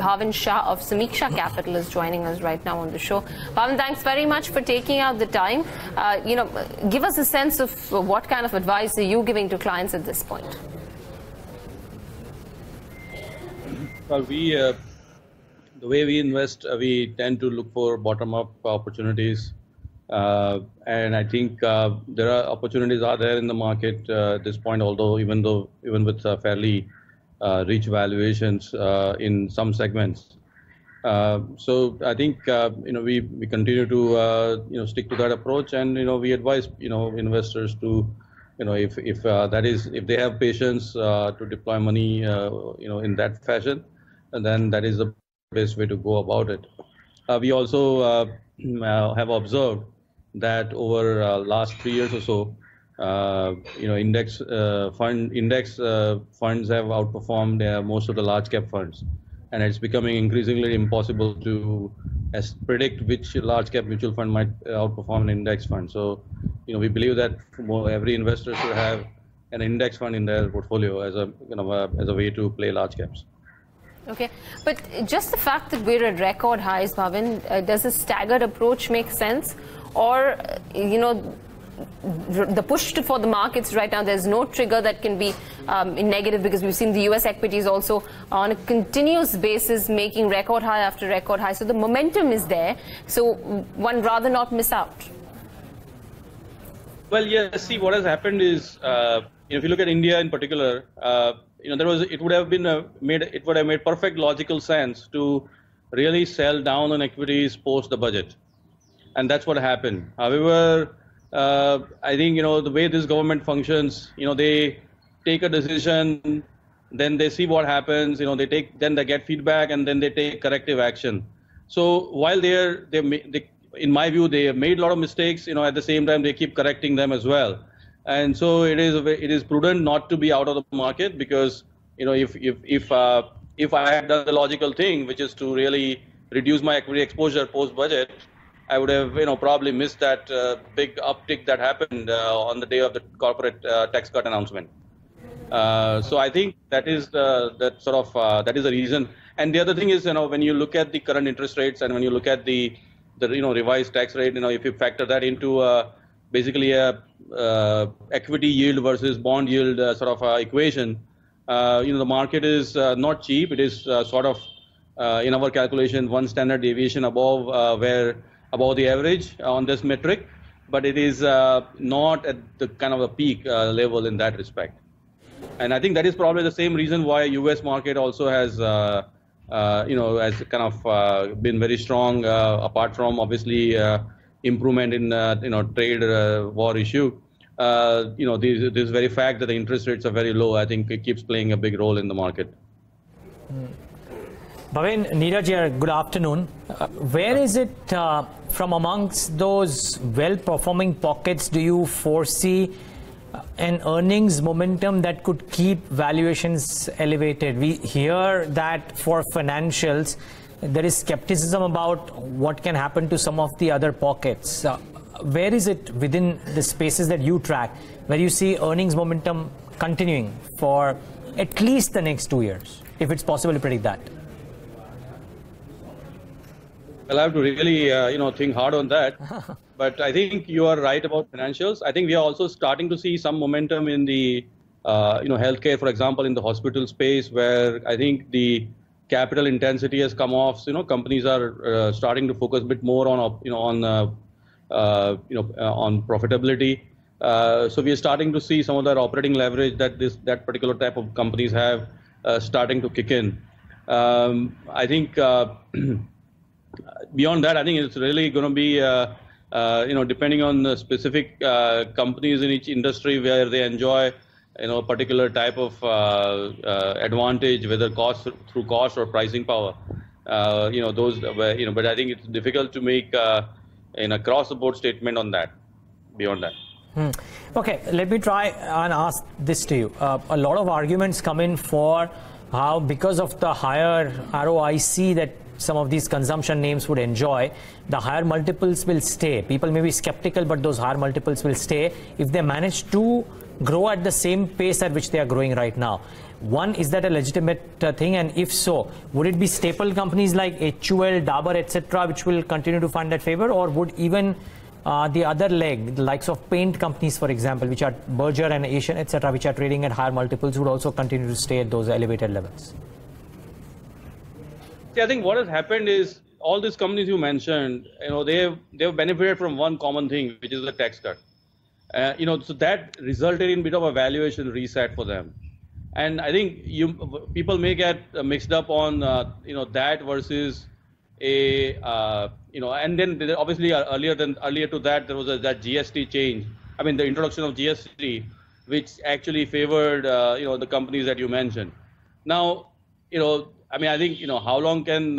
Bhavin Shah of Sameeksha Capital is joining us right now on the show. Bhavin, thanks very much for taking out the time. Give us a sense of what kind of advice are you giving to clients at this point? Well, the way we invest, we tend to look for bottom-up opportunities. And I think there are opportunities are there in the market at this point, even with fairly rich valuations in some segments. So I think we continue to stick to that approach, and we advise investors to if they have patience to deploy money in that fashion, and then that is the best way to go about it. We also have observed that over last 3 years or so, index funds have outperformed most of the large cap funds, and it's becoming increasingly impossible to predict which large cap mutual fund might outperform an index fund. So, we believe that every investor should have an index fund in their portfolio as a way to play large caps. Okay, but just the fact that we're at record highs, Bhavin, does a staggered approach make sense? Or, the push for the markets right now, there's no trigger that can be in negative, because we've seen the US equities also on a continuous basis making record high after record high. So the momentum is there. So one rather not miss out. Well, yeah, see, what has happened is, if you look at India in particular, it would have made perfect logical sense to really sell down on equities post the budget. And that's what happened. However, I think, the way this government functions, they take a decision, then they see what happens, then they get feedback, and then they take corrective action. So while in my view, they have made a lot of mistakes, at the same time, they keep correcting them as well. And so it is prudent not to be out of the market, because, if I had done the logical thing, which is to really reduce my equity exposure post budget, I would have, probably missed that big uptick that happened on the day of the corporate tax cut announcement. So I think that is that is the reason. And the other thing is, when you look at the current interest rates, and when you look at the revised tax rate, if you factor that into basically a equity yield versus bond yield equation, the market is not cheap. It is in our calculation, one standard deviation above the average on this metric, but it is not at the kind of a peak level in that respect. And I think that is probably the same reason why US market also has has kind of been very strong, apart from obviously improvement in trade war issue. This very fact that the interest rates are very low, I think it keeps playing a big role in the market. Bhavin, Neeraj here, good afternoon. Where is it from amongst those well-performing pockets do you foresee an earnings momentum that could keep valuations elevated? We hear that for financials, there is skepticism about what can happen to some of the other pockets. Where is it within the spaces that you track where you see earnings momentum continuing for at least the next 2 years, if it's possible to predict that? Well, I have to really, think hard on that. But I think you are right about financials. I think we are also starting to see some momentum in the, healthcare, for example, in the hospital space, where I think the capital intensity has come off. Companies are starting to focus a bit more on profitability. So we are starting to see some of that operating leverage that particular type of companies have starting to kick in. I think beyond that, I think it's really going to be depending on the specific companies in each industry where they enjoy a particular type of advantage, whether through cost or pricing power. But I think it's difficult to make an across-the-board statement on that. Beyond that. Okay, let me try and ask this to you. A lot of arguments come in for how, because of the higher ROIC that some of these consumption names would enjoy, the higher multiples will stay. People may be skeptical, but those higher multiples will stay if they manage to grow at the same pace at which they are growing right now. One, is that a legitimate thing? And if so, would it be staple companies like HUL, Dabur, etc., which will continue to find that favor, or would even the other leg, the likes of paint companies, for example, which are Berger and Asian, etc., which are trading at higher multiples, would also continue to stay at those elevated levels? See, I think what has happened is all these companies you mentioned, they've benefited from one common thing, which is the tax cut. So that resulted in a bit of a valuation reset for them. And I think people may get mixed up on that versus and then obviously earlier to that there was that GST change. I mean the introduction of GST, which actually favored the companies that you mentioned. Now I think how long can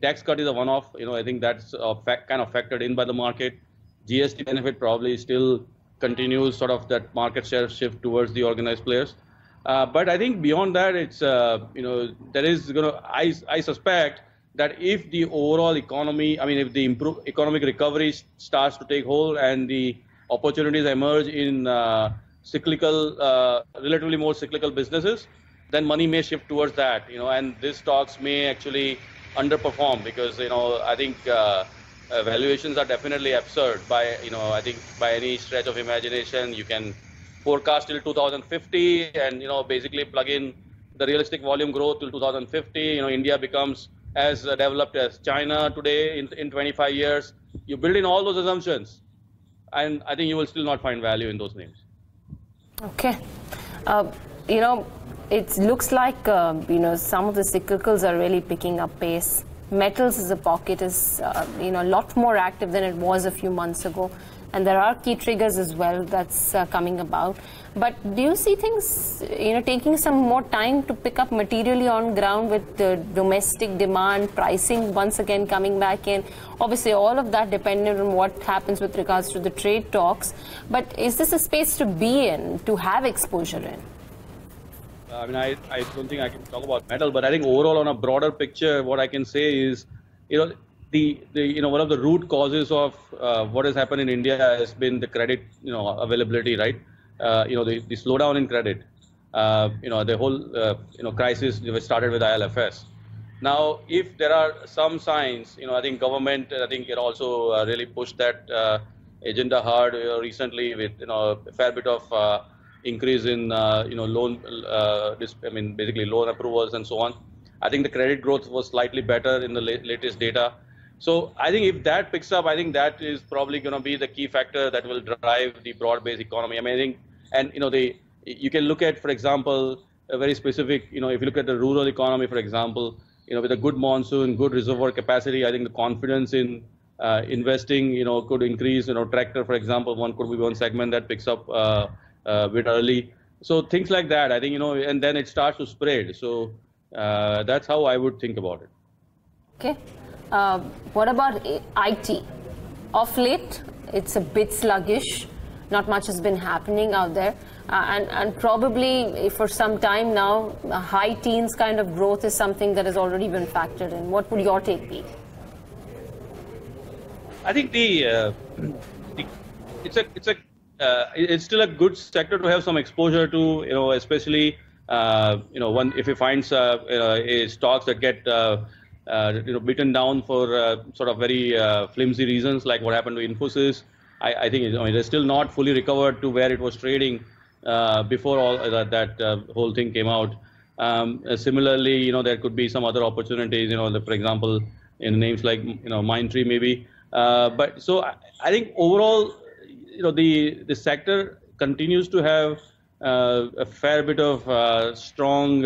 tax cut is a one-off. I think that's kind of factored in by the market. GST benefit probably still continues sort of that market share shift towards the organized players. But I think beyond that, it's there is I suspect that if the overall economy, if the economic recovery starts to take hold and the opportunities emerge in relatively more cyclical businesses, then money may shift towards that. And these stocks may actually underperform because I think valuations are definitely absurd by I think by any stretch of imagination. You can forecast till 2050 and basically plug in the realistic volume growth till 2050. India becomes as developed as China today in 25 years. You build in all those assumptions and I think you will still not find value in those names. Okay. It looks like some of the cyclicals are really picking up pace. Metals as a pocket is a lot more active than it was a few months ago. And there are key triggers as well that's coming about. But do you see things, taking some more time to pick up materially on ground with the domestic demand, pricing once again coming back in? Obviously, all of that dependent on what happens with regards to the trade talks. But is this a space to be in, to have exposure in? I don't think I can talk about metal, but I think overall on a broader picture, what I can say is, one of the root causes of what has happened in India has been the credit, availability, right? The slowdown in credit. The whole, crisis started with ILFS. Now, if there are some signs, I think government, it also really pushed that agenda hard recently with, a fair bit of increase in, loan, basically loan approvals and so on. I think the credit growth was slightly better in the latest data. So I think if that picks up, I think that is probably going to be the key factor that will drive the broad-based economy. I think, and you can look at, for example, a very specific, if you look at the rural economy, for example, with a good monsoon, good reservoir capacity, I think the confidence in investing, could increase. Tractor, for example, could be one segment that picks up a bit early. So things like that, I think, and then it starts to spread. So that's how I would think about it. Okay. What about IT? Of late, it's a bit sluggish. Not much has been happening out there. And probably for some time now, high teens kind of growth is something that has already been factored in. What would your take be? I think it's still a good sector to have some exposure to, especially, if it finds stocks that get beaten down for sort of very flimsy reasons, like what happened to Infosys. I think it is still not fully recovered to where it was trading before all that whole thing came out. Similarly, there could be some other opportunities, for example, in names like Mindtree maybe. But so I think overall, the sector continues to have a fair bit of strong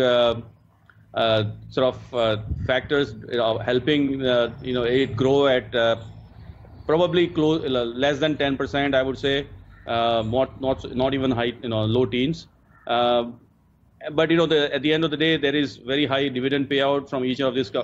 sort of factors helping it grow at probably less than 10%, I would say, not even high, low teens. But at the end of the day, there is very high dividend payout from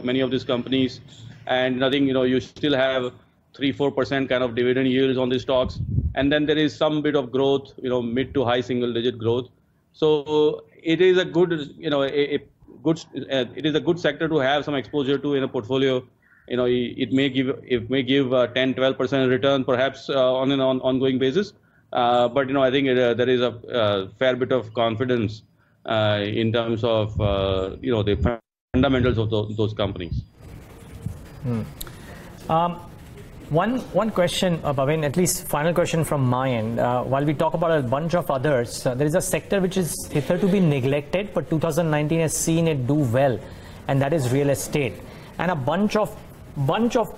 many of these companies, and I think you still have 3-4% kind of dividend yields on these stocks, and then there is some bit of growth, mid to high single-digit growth. So it is a good, it is a good sector to have some exposure to in a portfolio. It may give 10-12% return perhaps on an ongoing basis, But I think there is a fair bit of confidence in terms of the fundamentals of those companies. One question, Bhavin, at least final question from my end. While we talk about a bunch of others, there is a sector which is hitherto to be neglected, but 2019 has seen it do well, and that is real estate. And a bunch of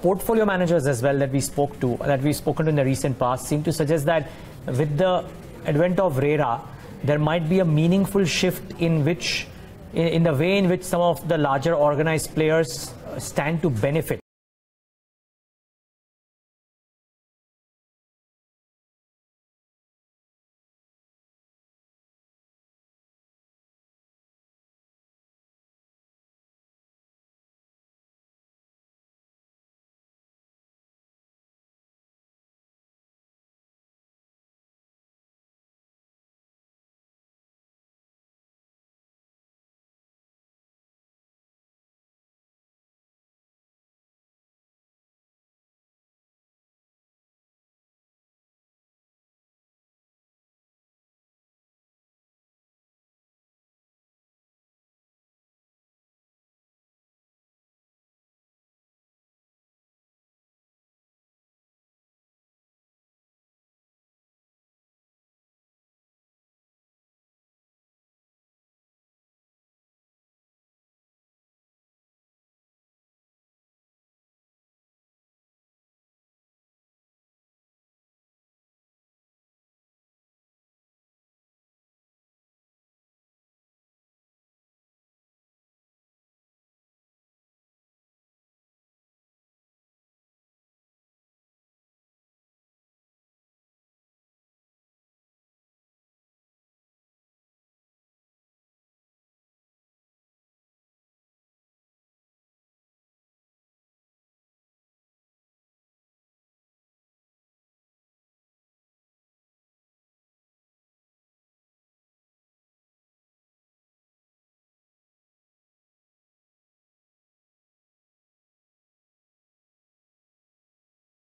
portfolio managers as well that we've spoken to in the recent past seem to suggest that with the advent of RERA, there might be a meaningful shift in the way in which some of the larger organized players stand to benefit.